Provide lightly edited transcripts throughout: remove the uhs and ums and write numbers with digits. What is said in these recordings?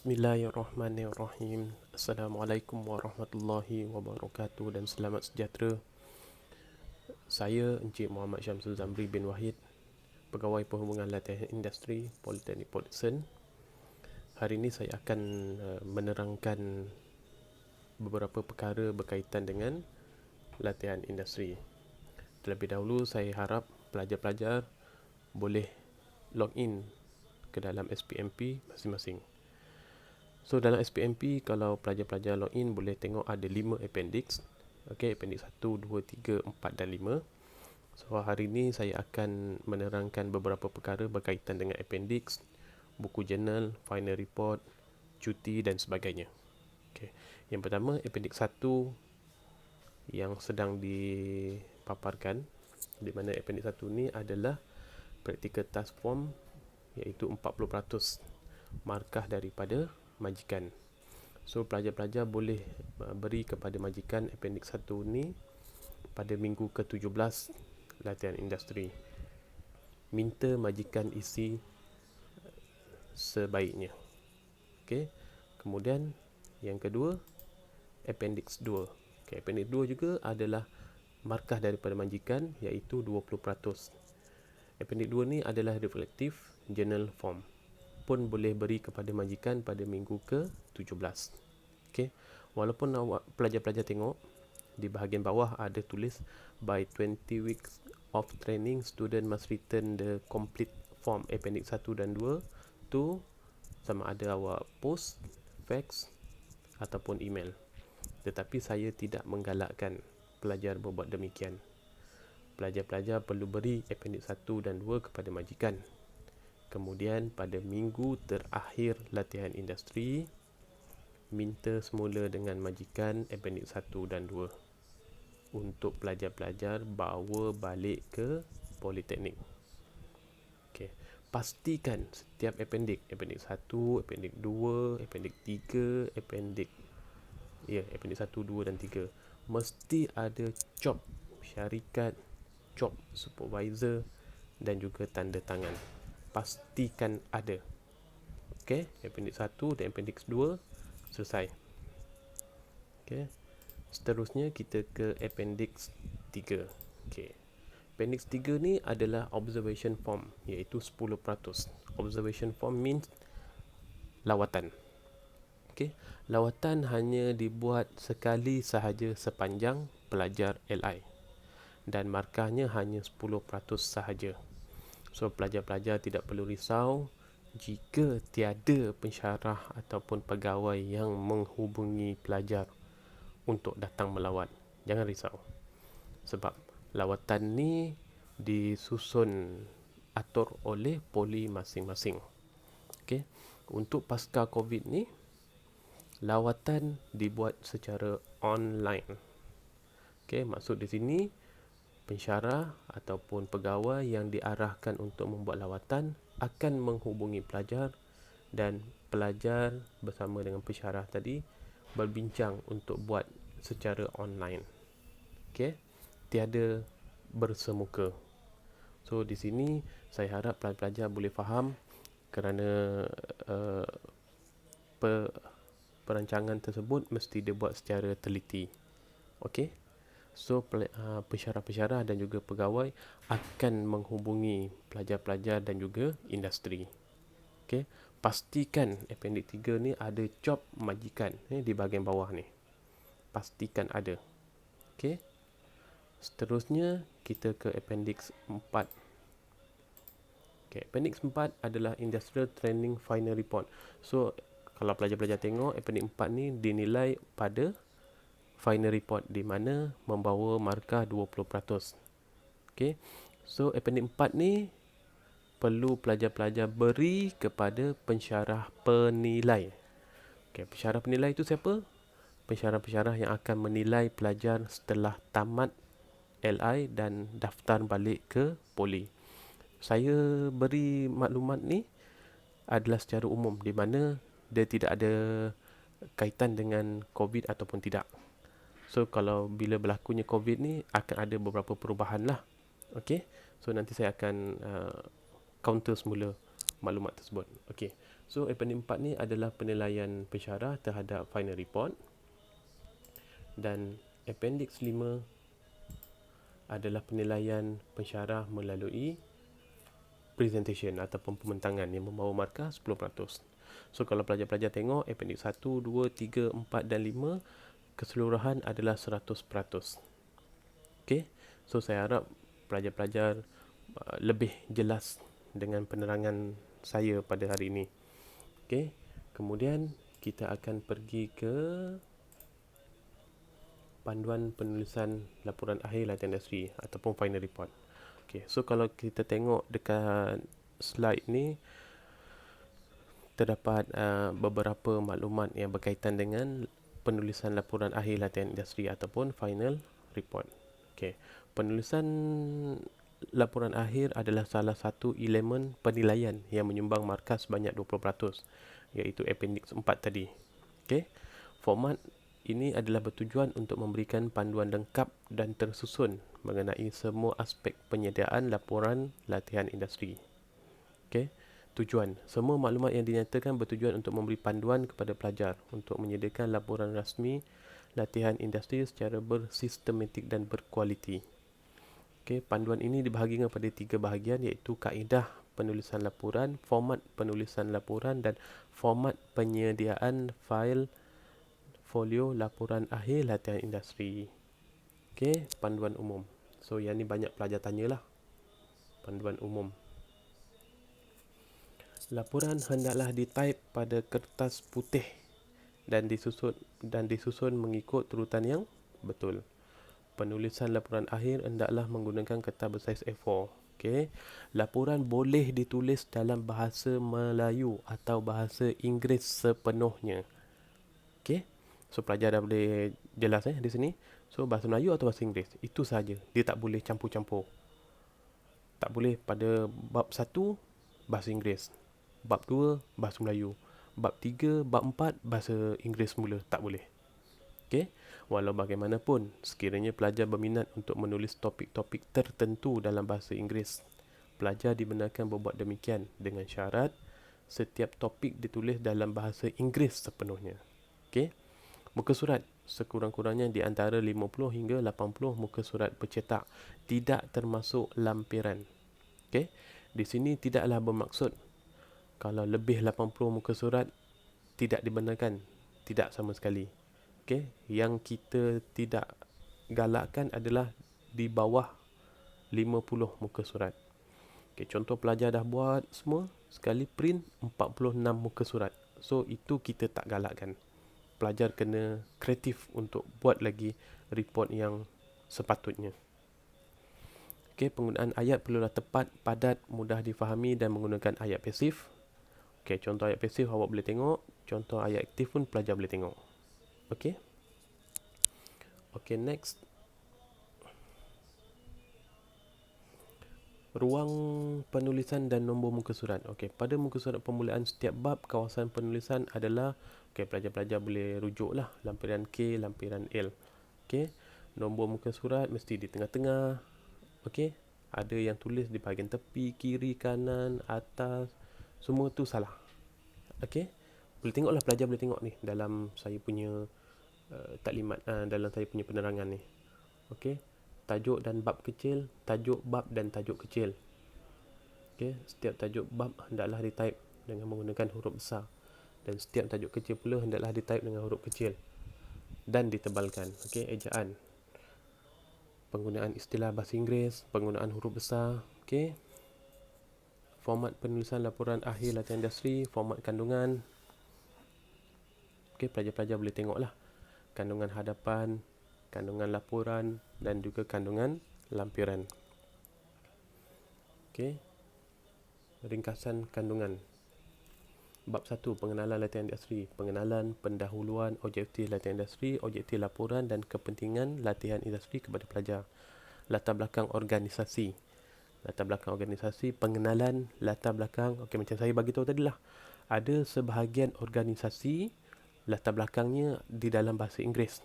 Bismillahirrahmanirrahim. Assalamualaikum warahmatullahi wabarakatuh dan selamat sejahtera. Saya Encik Muhammad Syamsul Zamri bin Wahid, Pegawai Perhubungan Latihan Industri Politeknik Port Dickson. Hari ini saya akan menerangkan beberapa perkara berkaitan dengan latihan industri. Terlebih dahulu saya harap pelajar-pelajar boleh log in ke dalam SPMP masing-masing. So dalam SPMP, kalau pelajar-pelajar login boleh tengok ada 5 appendix. Okey, appendix 1, 2, 3, 4 dan 5. So hari ini saya akan menerangkan beberapa perkara berkaitan dengan appendix, buku jurnal, final report, cuti dan sebagainya. Okey. Yang pertama, appendix 1 yang sedang dipaparkan, di mana appendix 1 ni adalah practical task form, iaitu 40% markah daripada majikan. So pelajar-pelajar boleh beri kepada majikan appendix 1 ni pada minggu ke-17 latihan industri. Minta majikan isi sebaiknya. Okey. Kemudian yang kedua, appendix 2. Okey, appendix 2 juga adalah markah daripada majikan, iaitu 20%. Appendix 2 ni adalah reflective journal form, pun boleh beri kepada majikan pada minggu ke-17. Okey. Walaupun awak pelajar-pelajar tengok di bahagian bawah ada tulis by 20 weeks of training student must return the complete form appendix 1 dan 2 tu, sama ada awak post, fax ataupun email. Tetapi saya tidak menggalakkan pelajar berbuat demikian. Pelajar-pelajar perlu beri appendix 1 dan 2 kepada majikan. Kemudian pada minggu terakhir latihan industri, minta semula dengan majikan appendix 1 dan 2 untuk pelajar-pelajar bawa balik ke politeknik. Okey. Pastikan setiap appendix 1, appendix 2, appendix 3, appendix 1, 2 dan 3 mesti ada job syarikat, job supervisor dan juga tanda tangan. Pastikan ada. Okey, appendix 1 dan appendix 2 selesai. Okey. Seterusnya kita ke appendix 3. Okey. Appendix 3 ni adalah observation form, iaitu 10%. Observation form means lawatan. Okey. Lawatan hanya dibuat sekali sahaja sepanjang pelajar LI dan markahnya hanya 10% sahaja. So pelajar-pelajar tidak perlu risau jika tiada pensyarah ataupun pegawai yang menghubungi pelajar untuk datang melawat. Jangan risau. Sebab lawatan ni disusun atur oleh poli masing-masing. Okey. Untuk pasca Covid ni, lawatan dibuat secara online. Okey, maksud di sini pensyarah ataupun pegawai yang diarahkan untuk membuat lawatan akan menghubungi pelajar dan pelajar bersama dengan pensyarah tadi berbincang untuk buat secara online. Okey, tiada bersemuka. So di sini saya harap pelajar boleh faham kerana perancangan tersebut mesti dibuat secara teliti. Okey. So pensyarah-pensyarah dan juga pegawai akan menghubungi pelajar-pelajar dan juga industri. Okey, pastikan appendix 3 ni ada job majikan di bahagian bawah ni. Pastikan ada. Okey. Seterusnya kita ke appendix 4. Okey, appendix 4 adalah industrial training final report. So kalau pelajar-pelajar tengok, appendix 4 ni dinilai pada final report, di mana membawa markah 20%. Okey. So appendix 4 ni perlu pelajar-pelajar beri kepada pensyarah penilai. Okey, pensyarah penilai itu siapa? Pensyarah-pensyarah yang akan menilai pelajar setelah tamat LI dan daftar balik ke poli. Saya beri maklumat ni adalah secara umum, di mana dia tidak ada kaitan dengan COVID ataupun tidak. So kalau bila berlakunya COVID ni akan ada beberapa perubahan lah. Okey. So nanti saya akan counter semula maklumat tersebut. Okey. So appendix 4 ni adalah penilaian pensyarah terhadap final report, dan appendix 5 adalah penilaian pensyarah melalui presentation ataupun pembentangan yang membawa markah 10%. So kalau pelajar-pelajar tengok appendix 1, 2, 3, 4 dan 5, keseluruhan adalah 100%. Okay, so saya harap pelajar-pelajar lebih jelas dengan penerangan saya pada hari ini. Okay, kemudian kita akan pergi ke panduan penulisan laporan akhir latihan industri ataupun final report. Okay, so kalau kita tengok dekat slide ni, terdapat beberapa maklumat yang berkaitan dengan penulisan laporan akhir latihan industri ataupun final report. Okay, penulisan laporan akhir adalah salah satu elemen penilaian yang menyumbang markah sebanyak 20%, iaitu appendix 4 tadi. Okay, format ini adalah bertujuan untuk memberikan panduan lengkap dan tersusun mengenai semua aspek penyediaan laporan latihan industri. Okay, tujuan, semua maklumat yang dinyatakan bertujuan untuk memberi panduan kepada pelajar untuk menyediakan laporan rasmi latihan industri secara bersistematik dan berkualiti. Okay, panduan ini dibahagikan pada 3 bahagian, iaitu kaedah penulisan laporan, format penulisan laporan dan format penyediaan fail folio laporan akhir latihan industri. Okay, panduan umum. So yang ni banyak pelajar tanyalah. Panduan umum. Laporan hendaklah ditype pada kertas putih dan disusun mengikut urutan yang betul. Penulisan laporan akhir hendaklah menggunakan kertas bersaiz A4. Okay. Laporan boleh ditulis dalam bahasa Melayu atau bahasa Inggeris sepenuhnya. Okay. So pelajar dah boleh jelas di sini. So bahasa Melayu atau bahasa Inggeris, itu saja. Dia tak boleh campur-campur. Tak boleh pada bab 1 bahasa Inggeris, bab 2 bahasa Melayu, bab 3, bab 4 bahasa Inggeris semula, tak boleh. Okey, walau bagaimanapun, sekiranya pelajar berminat untuk menulis topik-topik tertentu dalam bahasa Inggeris, pelajar dibenarkan berbuat demikian dengan syarat setiap topik ditulis dalam bahasa Inggeris sepenuhnya. Okey. Muka surat sekurang-kurangnya di antara 50 hingga 80 muka surat bercetak, tidak termasuk lampiran. Okey. Di sini tidaklah bermaksud kalau lebih 80 muka surat tidak dibenarkan, tidak sama sekali. Okey, yang kita tidak galakkan adalah di bawah 50 muka surat. Okey, contoh pelajar dah buat semua, sekali print 46 muka surat. So itu kita tak galakkan. Pelajar kena kreatif untuk buat lagi report yang sepatutnya. Okey, penggunaan ayat perlulah tepat, padat, mudah difahami dan menggunakan ayat pasif. Okey, contoh ayat pasif awak boleh tengok, contoh ayat aktif pun pelajar boleh tengok. Okey. Okey, next. Ruang penulisan dan nombor muka surat. Okey, pada muka surat permulaan setiap bab, kawasan penulisan adalah, okey, pelajar-pelajar boleh rujuklah lampiran K, lampiran L. Okey, nombor muka surat mesti di tengah-tengah. Okey, ada yang tulis di bahagian tepi, kiri, kanan, atas, semua tu salah. Okey, boleh tengoklah, pelajar boleh tengok ni dalam saya punya taklimat, dalam saya punya penerangan ni. Okey, tajuk dan bab kecil, tajuk bab dan tajuk kecil. Okey, setiap tajuk bab hendaklah ditype dengan menggunakan huruf besar, dan setiap tajuk kecil pula hendaklah ditype dengan huruf kecil dan ditebalkan. Okey, ejaan, penggunaan istilah bahasa Inggeris, penggunaan huruf besar. Okey, format penulisan laporan akhir latihan industri, format kandungan. Okey, pelajar-pelajar boleh tengoklah kandungan hadapan, kandungan laporan dan juga kandungan lampiran. Okey, ringkasan kandungan. Bab 1, pengenalan latihan industri, pengenalan, pendahuluan, objektif latihan industri, objektif laporan dan kepentingan latihan industri kepada pelajar. Latar belakang organisasi. Latar belakang organisasi, pengenalan, latar belakang. Okey, macam saya bagi tahu tadilah. Ada sebahagian organisasi latar belakangnya di dalam bahasa Inggeris.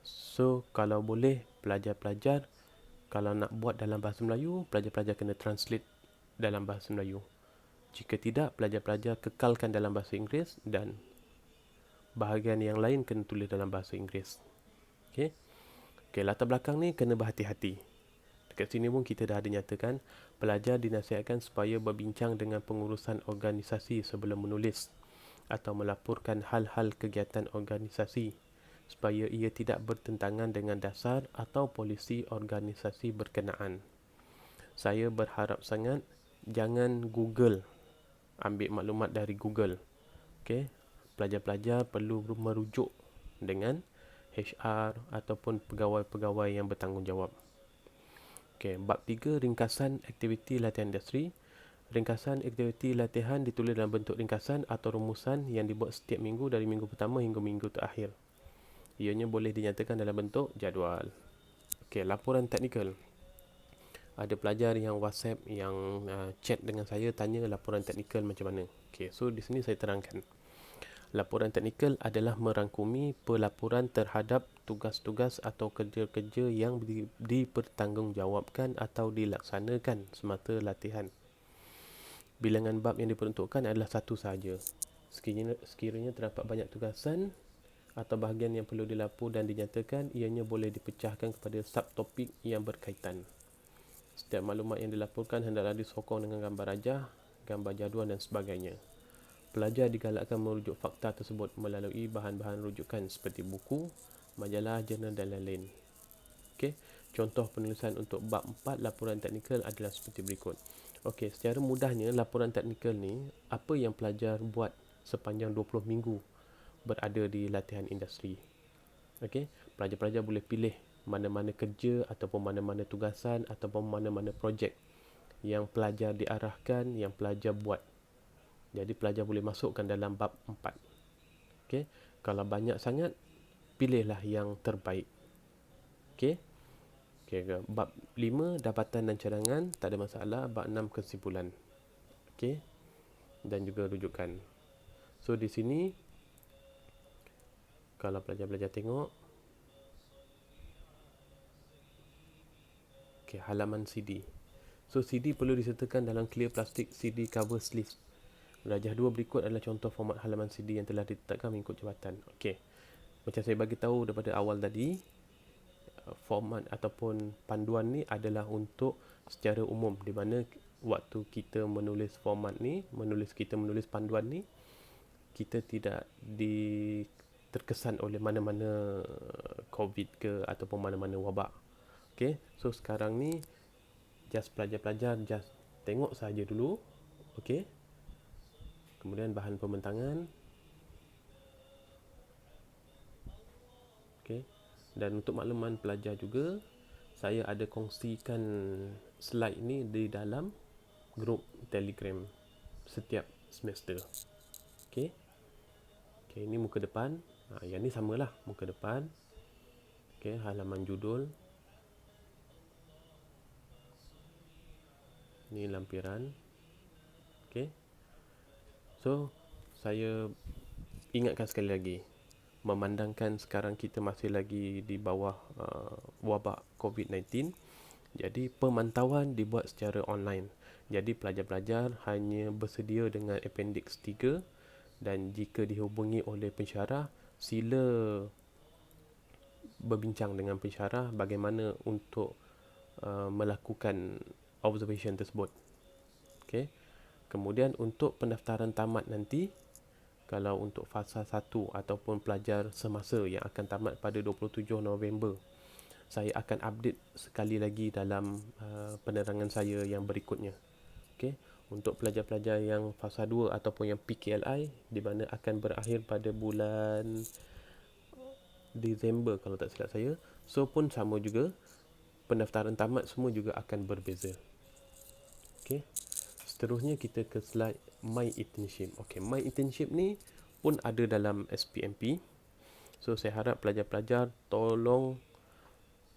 So, kalau boleh pelajar-pelajar kalau nak buat dalam bahasa Melayu, pelajar-pelajar kena translate dalam bahasa Melayu. Jika tidak, pelajar-pelajar kekalkan dalam bahasa Inggeris dan bahagian yang lain kena tulis dalam bahasa Inggeris. Okey. Okey, latar belakang ni kena berhati-hati. Dekat sini pun kita dah ada nyatakan pelajar dinasihatkan supaya berbincang dengan pengurusan organisasi sebelum menulis atau melaporkan hal-hal kegiatan organisasi supaya ia tidak bertentangan dengan dasar atau polisi organisasi berkenaan. Saya berharap sangat jangan Google, ambil maklumat dari Google. Okey, pelajar-pelajar perlu merujuk dengan HR ataupun pegawai-pegawai yang bertanggungjawab. Okey, bab 3, ringkasan aktiviti latihan industri. Ringkasan aktiviti latihan ditulis dalam bentuk ringkasan atau rumusan yang dibuat setiap minggu dari minggu pertama hingga minggu terakhir. Ianya boleh dinyatakan dalam bentuk jadual. Okey, laporan teknikal. Ada pelajar yang WhatsApp, yang chat dengan saya tanya laporan teknikal macam mana. Okey, so di sini saya terangkan. Laporan teknikal adalah merangkumi pelaporan terhadap tugas-tugas atau kerja-kerja yang dipertanggungjawabkan atau dilaksanakan semasa latihan. Bilangan bab yang diperuntukkan adalah satu sahaja. Sekiranya terdapat banyak tugasan atau bahagian yang perlu dilapor dan dinyatakan, ianya boleh dipecahkan kepada subtopik yang berkaitan. Setiap maklumat yang dilaporkan hendaklah disokong dengan gambar rajah, gambar jadual dan sebagainya. Pelajar digalakkan merujuk fakta tersebut melalui bahan-bahan rujukan seperti buku, majalah, jurnal dan lain-lain. Okey, contoh penulisan untuk bab 4 laporan teknikal adalah seperti berikut. Okey, secara mudahnya laporan teknikal ni apa yang pelajar buat sepanjang 20 minggu berada di latihan industri. Okey, pelajar-pelajar boleh pilih mana-mana kerja ataupun mana-mana tugasan ataupun mana-mana projek yang pelajar diarahkan, yang pelajar buat. Jadi pelajar boleh masukkan dalam bab 4. Okey, kalau banyak sangat pilihlah yang terbaik. Okey. Okey, bab 5 dapatan dan cadangan tak ada masalah, bab 6 kesimpulan. Okey. Dan juga rujukan. So di sini kalau pelajar-pelajar tengok, okey, halaman CD. So CD perlu disertakan dalam clear plastic CD cover sleeve. Rajah 2 berikut adalah contoh format halaman CD yang telah ditetapkan mengikut jabatan. Okey. Macam saya bagi tahu daripada awal tadi, format ataupun panduan ni adalah untuk secara umum, di mana waktu kita menulis format ni, kita menulis panduan ni, kita tidak terkesan oleh mana-mana COVID ke ataupun mana-mana wabak. Okey. So sekarang ni just pelajar-pelajar just tengok saja dulu. Okey. Kemudian bahan pembentangan. Okey. Dan untuk makluman pelajar juga, saya ada kongsikan slide ni di dalam grup Telegram setiap semester. Okey. Okey, ini muka depan. Yang ni samalah, muka depan. Okey, halaman judul. Ni lampiran. Okey. So, saya ingatkan sekali lagi, memandangkan sekarang kita masih lagi di bawah wabak COVID-19, jadi pemantauan dibuat secara online. Jadi pelajar-pelajar hanya bersedia dengan appendix 3 dan jika dihubungi oleh pensyarah, sila berbincang dengan pensyarah bagaimana untuk melakukan observation tersebut. Okey. Kemudian untuk pendaftaran tamat nanti, kalau untuk fasa 1 ataupun pelajar semasa yang akan tamat pada 27 November, saya akan update sekali lagi dalam penerangan saya yang berikutnya. Okey, untuk pelajar-pelajar yang fasa 2 ataupun yang PKLI, di mana akan berakhir pada bulan Disember kalau tak silap saya, so pun sama juga, pendaftaran tamat semua juga akan berbeza. Okey. Seterusnya kita ke slide My Internship. Okey, My Internship ni pun ada dalam SPMP. So saya harap pelajar-pelajar tolong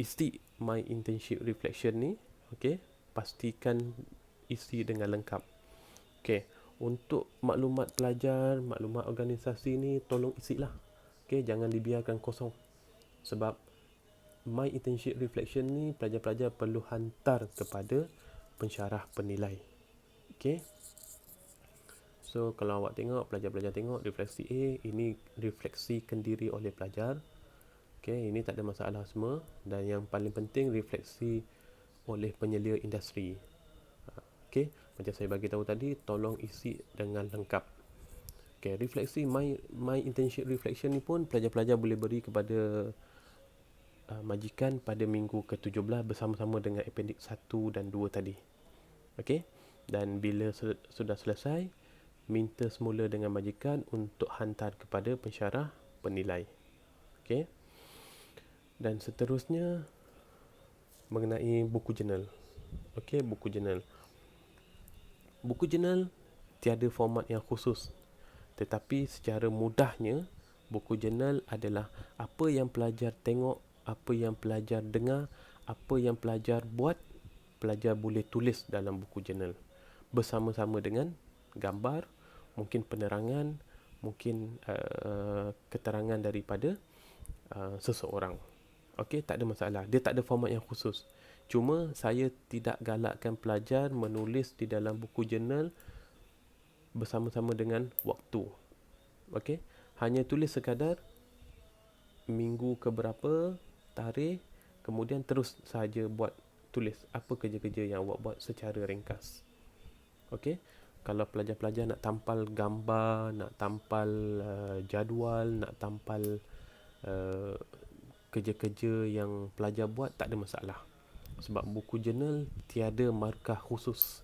isi My Internship Reflection ni. Okey, pastikan isi dengan lengkap. Okey, untuk maklumat pelajar, maklumat organisasi ni tolong isilah. Okey, jangan dibiarkan kosong. Sebab My Internship Reflection ni pelajar-pelajar perlu hantar kepada pensyarah penilai. Okey. So kalau awak tengok, pelajar-pelajar tengok refleksi A, ini refleksi kendiri oleh pelajar. Okey, ini tak ada masalah semua. Dan yang paling penting refleksi oleh penyelia industri. Okey, macam saya bagi tahu tadi, tolong isi dengan lengkap. Okey, refleksi my internship reflection ni pun pelajar-pelajar boleh beri kepada majikan pada minggu ke-17 bersama-sama dengan appendix 1 dan 2 tadi. Okey, dan bila sudah selesai, minta semula dengan majikan untuk hantar kepada pensyarah penilai. Okey, dan seterusnya mengenai buku jurnal. Okey, buku jurnal. Buku jurnal tiada format yang khusus, tetapi secara mudahnya buku jurnal adalah apa yang pelajar tengok, apa yang pelajar dengar, apa yang pelajar buat, pelajar boleh tulis dalam buku jurnal bersama-sama dengan gambar, mungkin penerangan, mungkin keterangan daripada seseorang. Okey, tak ada masalah. Dia tak ada format yang khusus. Cuma saya tidak galakkan pelajar menulis di dalam buku jurnal bersama-sama dengan waktu. Okey, hanya tulis sekadar minggu keberapa, tarikh, kemudian terus saja buat tulis apa kerja-kerja yang awak buat secara ringkas. Okey, kalau pelajar-pelajar nak tampal gambar, nak tampal jadual, nak tampal kerja-kerja yang pelajar buat, tak ada masalah. Sebab buku jurnal tiada markah khusus.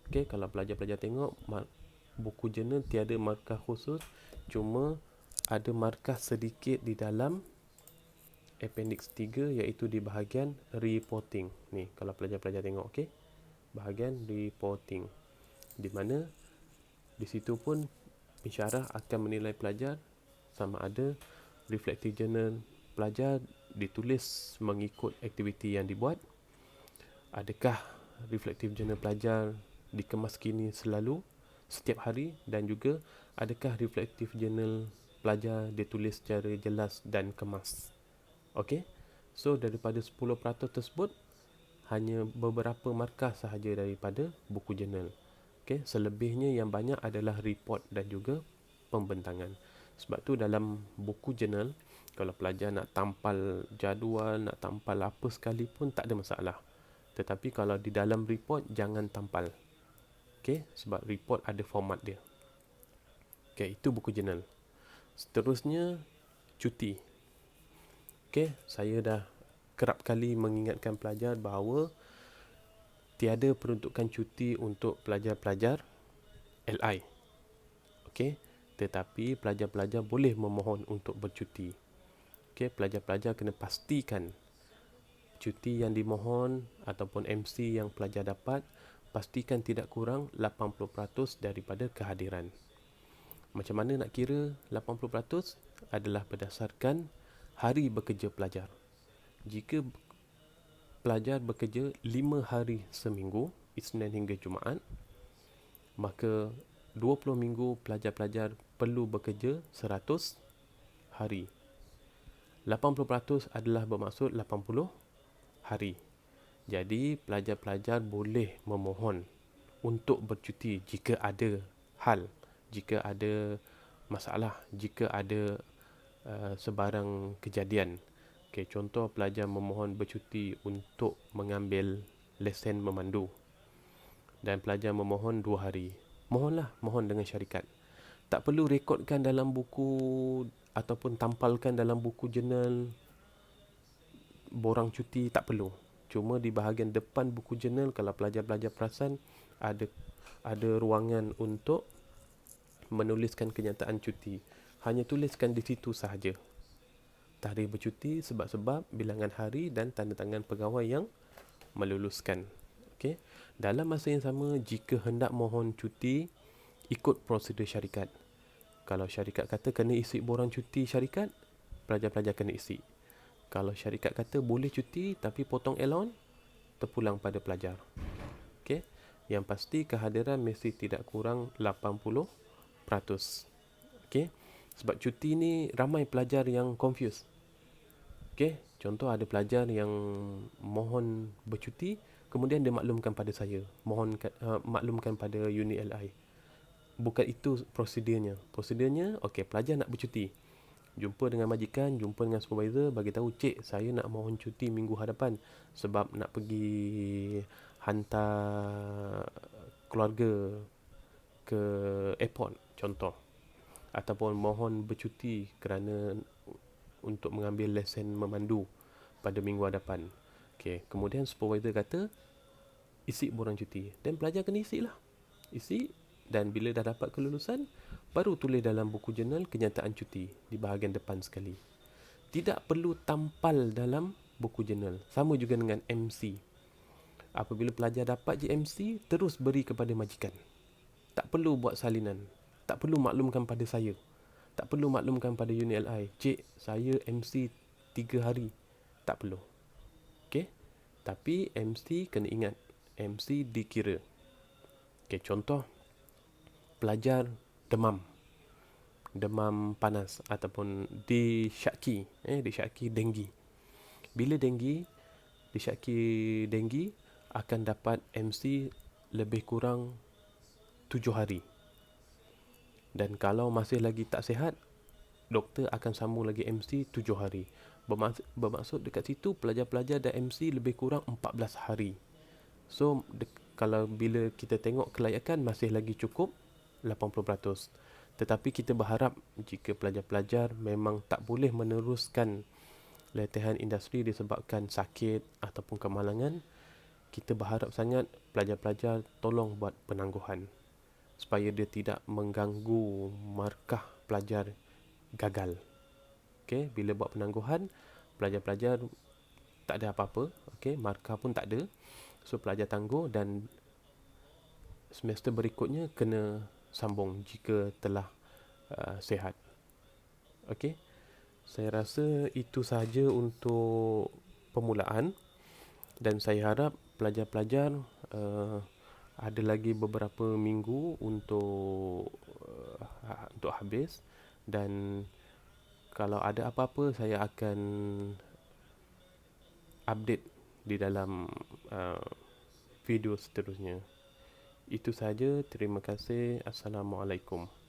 Okey, kalau pelajar-pelajar tengok buku jurnal tiada markah khusus, cuma ada markah sedikit di dalam appendix 3 iaitu di bahagian reporting. Ni kalau pelajar-pelajar tengok, okey. Bahagian reporting. Di mana di situ pun pensyarah akan menilai pelajar sama ada reflective journal pelajar ditulis mengikut aktiviti yang dibuat, adakah reflective journal pelajar dikemas kini selalu setiap hari, dan juga adakah reflective journal pelajar ditulis secara jelas dan kemas. Okey, so daripada 10% tersebut hanya beberapa markah sahaja daripada buku jurnal. Okey, selebihnya yang banyak adalah report dan juga pembentangan. Sebab tu dalam buku jurnal, kalau pelajar nak tampal jadual, nak tampal apa sekalipun, tak ada masalah. Tetapi kalau di dalam report, jangan tampal. Okey, sebab report ada format dia. Okey, itu buku jurnal. Seterusnya, cuti. Okey, saya dah kerap kali mengingatkan pelajar bahawa tiada peruntukan cuti untuk pelajar-pelajar LI. Okey, tetapi pelajar-pelajar boleh memohon untuk bercuti. Okey, pelajar-pelajar kena pastikan cuti yang dimohon ataupun MC yang pelajar dapat, pastikan tidak kurang 80% daripada kehadiran. Macam mana nak kira 80%? Adalah berdasarkan hari bekerja pelajar. Jika pelajar bekerja 5 hari seminggu, Isnin hingga Jumaat, maka 20 minggu pelajar-pelajar perlu bekerja 100 hari. 80% adalah bermaksud 80 hari. Jadi pelajar-pelajar boleh memohon untuk bercuti jika ada hal, jika ada masalah, jika ada sebarang kejadian. Okay, contoh pelajar memohon bercuti untuk mengambil lesen memandu dan pelajar memohon 2 hari. Mohon dengan syarikat. Tak perlu rekodkan dalam buku ataupun tampalkan dalam buku jurnal borang cuti, tak perlu. Cuma di bahagian depan buku jurnal, kalau pelajar-pelajar perasan, ada ruangan untuk menuliskan kenyataan cuti. Hanya tuliskan di situ sahaja tarikh bercuti, sebab-sebab, bilangan hari dan tanda tangan pegawai yang meluluskan. Okey. Dalam masa yang sama, jika hendak mohon cuti, ikut prosedur syarikat. Kalau syarikat kata kena isi borang cuti syarikat, pelajar-pelajar kena isi. Kalau syarikat kata boleh cuti tapi potong allowance, terpulang pada pelajar. Okey. Yang pasti kehadiran mesti tidak kurang 80%. Okey. Sebab cuti ni ramai pelajar yang confused. Okey, contoh ada pelajar yang mohon bercuti, kemudian dia maklumkan pada saya, maklumkan pada unit LI. bukan itu prosedurnya. Prosedurnya, okey, pelajar nak bercuti, jumpa dengan majikan, jumpa dengan supervisor, bagi tahu, cik, saya nak mohon cuti minggu hadapan sebab nak pergi hantar keluarga ke airport contoh, ataupun mohon bercuti kerana untuk mengambil lesen memandu pada minggu hadapan. Okey, kemudian supervisor kata isi borang cuti, dan pelajar kena isi lah. Isi, dan bila dah dapat kelulusan, baru tulis dalam buku jurnal kenyataan cuti di bahagian depan sekali. Tidak perlu tampal dalam buku jurnal. Sama juga dengan MC. Apabila pelajar dapat je MC, terus beri kepada majikan. Tak perlu buat salinan. Tak perlu maklumkan pada saya. Tak perlu maklumkan pada unit LI. Cik, saya MC 3 hari. Tak perlu. Okey? Tapi MC kena ingat. MC dikira. Okey, contoh. Pelajar demam. Demam panas ataupun disyaki. Disyaki denggi. Bila denggi, disyaki denggi akan dapat MC lebih kurang 7 hari. Dan kalau masih lagi tak sihat, doktor akan sambung lagi MC 7 hari. Bermaksud dekat situ pelajar-pelajar dah MC lebih kurang 14 hari. So kalau bila kita tengok kelayakan masih lagi cukup 80%. Tetapi kita berharap jika pelajar-pelajar memang tak boleh meneruskan latihan industri disebabkan sakit ataupun kemalangan, kita berharap sangat pelajar-pelajar tolong buat penangguhan supaya dia tidak mengganggu markah pelajar gagal. Okey, bila buat penangguhan, pelajar-pelajar tak ada apa-apa, okey, markah pun tak ada. So pelajar tangguh dan semester berikutnya kena sambung jika telah sihat. Okey. Saya rasa itu sahaja untuk permulaan, dan saya harap pelajar-pelajar ada lagi beberapa minggu untuk habis, dan kalau ada apa-apa saya akan update di dalam video seterusnya. Itu sahaja. Terima kasih. Assalamualaikum.